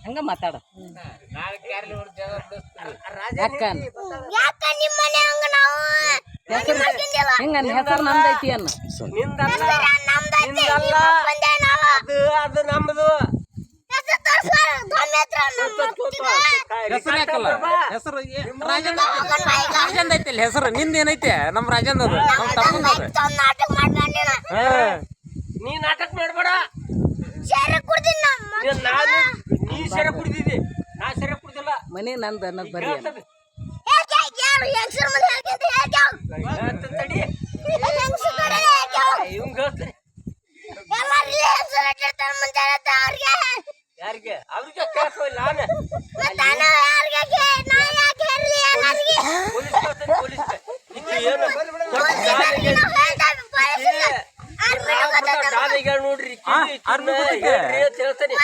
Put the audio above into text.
ಹಂಗ ಮಾತಾಡ ಹೆಂಗ ಹೆಸರು ನಮ್ದೈತಿ ಅನ್ನ ಅದು ನಮ್ದು ಹೆಸರು ಯಾಕಲ್ಲ ಹೆಸರು ರಾಜಂದ ಐತಿಲ್ಲ ಹೆಸರು ನಿಂದ ಏನೈತೆ ನಮ್ ರಾಜಂದ ಅದು ನಮ್ ತಮ್ಮಂದ ನೀ ನಾಟಕ ಮಾಡ್ಬೇಡ ನೀ ಸೆರೆ ಕುಡ್ದಿದ್ದಿ ನಾ ಸೆರೆ ಕುಡ್ದಿಲ್ಲ ಮನೆ ನಂದ ಅನ್ನೋದು ಬರೀ ತಡಿ ಇವಂಗ ಯಾರಿಗೆ ಅವ್ರಿಗೆ ಕೇಳ್ಕೊಳ್ಳಿ ನಾನು ಪೊಲೀಸ್ ಪೊಲೀಸ್ ನೋಡ್ರಿ ಹೇಳ್ತಾನೆ